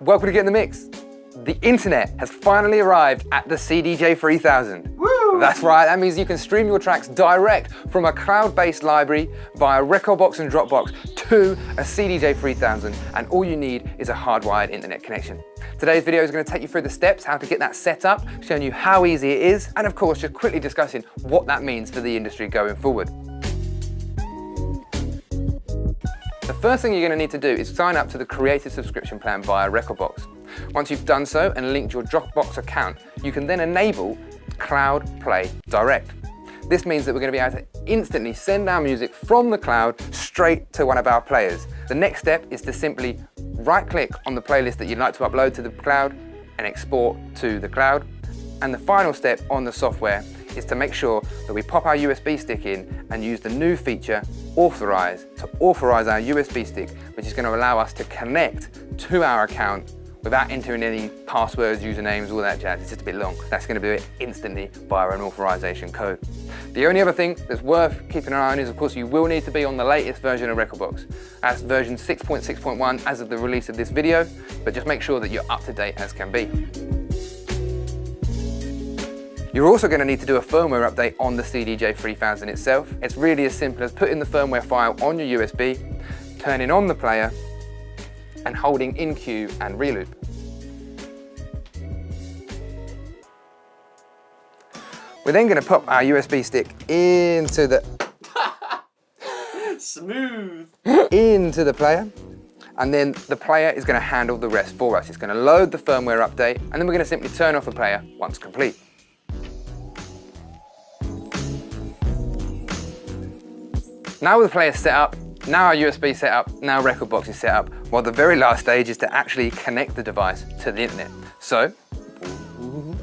welcome to Get in the Mix. The internet has finally arrived at the CDJ-3000. Woo! That's right, that means you can stream your tracks direct from a cloud-based library via Rekordbox and Dropbox to a CDJ-3000, and all you need is a hardwired internet connection. Today's video is going to take you through the steps, how to get that set up, showing you how easy it is, and of course just quickly discussing what that means for the industry going forward. The first thing you're going to need to do is sign up to the creative subscription plan via Rekordbox. Once you've done so and linked your Dropbox account, you can then enable CloudPlay Direct. This means that we're going to be able to instantly send our music from the cloud straight to one of our players. The next step is to simply right-click on the playlist that you'd like to upload to the cloud and export to the cloud. And the final step on the software is to make sure that we pop our USB stick in and use the new feature, Authorize, to authorize our USB stick, which is going to allow us to connect to our account without entering any passwords, usernames, all that jazz. It's just a bit long. That's going to do it instantly via an authorization code. The only other thing that's worth keeping an eye on is, of course, you will need to be on the latest version of Rekordbox. That's version 6.6.1 as of the release of this video, but just make sure that you're up to date as can be. You're also going to need to do a firmware update on the CDJ-3000 itself. It's really as simple as putting the firmware file on your USB, turning on the player, and holding in queue and reloop. We're then going to pop our USB stick into the smooth into the player, and then the player is going to handle the rest for us. It's going to load the firmware update, and then we're going to simply turn off the player once complete. Now with the player set up, now our USB set up, now Rekordbox is set up, well, the very last stage is to actually connect the device to the internet. So, where'd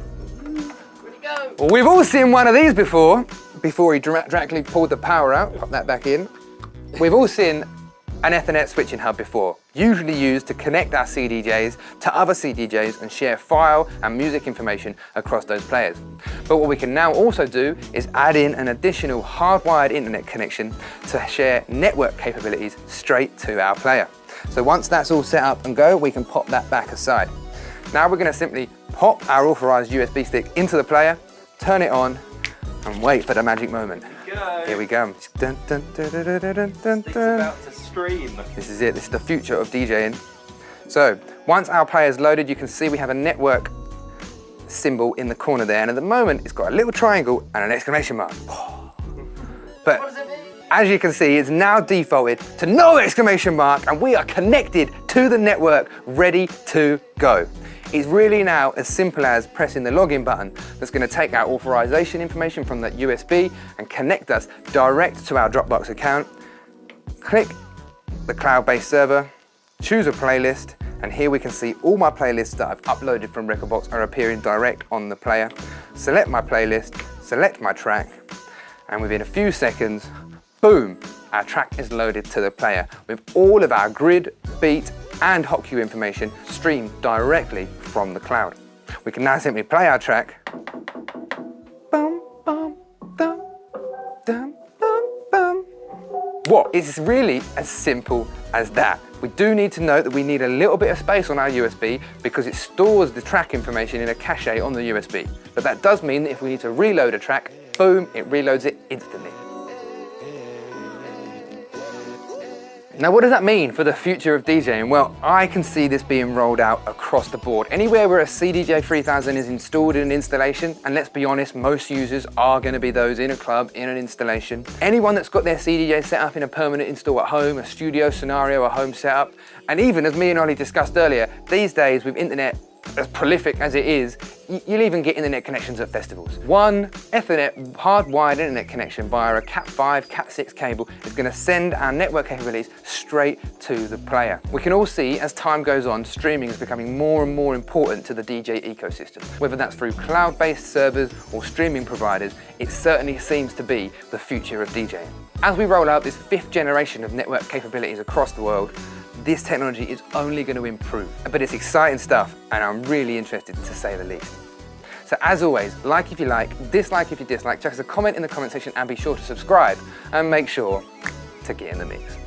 it go? well, we've all seen one of these before he directly pulled the power out, pop that back in. We've all seen an Ethernet switching hub before, usually used to connect our CDJs to other CDJs and share file and music information across those players. But what we can now also do is add in an additional hardwired internet connection to share network capabilities straight to our player. So once that's all set up and go, we can pop that back aside. Now we're going to simply pop our authorized USB stick into the player, turn it on, and wait for the magic moment. Here we go. Dun, dun, dun, dun, dun, dun, dun, dun. It's about to stream. This is it. This is the future of DJing. So once our player is loaded, you can see we have a network symbol in the corner there, and at the moment it's got a little triangle and an exclamation mark. But What does it mean? as you can see, it's now defaulted to no exclamation mark, and we are connected to the network, ready to go. It's really now as simple as pressing the login button that's going to take our authorization information from that USB and connect us direct to our Dropbox account. Click the cloud-based server, choose a playlist, and here we can see all my playlists that I've uploaded from Rekordbox are appearing direct on the player. Select my playlist, select my track, and within a few seconds, boom, our track is loaded to the player with all of our grid, beat, and hot queue information streamed directly from the cloud. We can now simply play our track. Bum, bum, dum, dum, bum, bum. What? It's really as simple as that. We do need to note that we need a little bit of space on our USB because it stores the track information in a cache on the USB. But that does mean that if we need to reload a track, boom, it reloads it instantly. Now, what does that mean for the future of DJing? Well, I can see this being rolled out across the board. Anywhere where a CDJ-3000 is installed in an installation, and let's be honest, most users are going to be those in a club, in an installation. Anyone that's got their CDJ set up in a permanent install at home, a studio scenario, a home setup, and even as me and Ollie discussed earlier, these days with internet as prolific as it is, you'll even get internet connections at festivals. One Ethernet hardwired internet connection via a Cat5, Cat6 cable is going to send our network capabilities straight to the player. We can all see as time goes on, streaming is becoming more and more important to the DJ ecosystem. Whether that's through cloud-based servers or streaming providers, it certainly seems to be the future of DJing. As we roll out this 5th generation of network capabilities across the world, this technology is only going to improve. But it's exciting stuff, and I'm really interested to say the least. So as always, like if you like, dislike if you dislike, chuck us a comment in the comment section, and be sure to subscribe and make sure to get in the mix.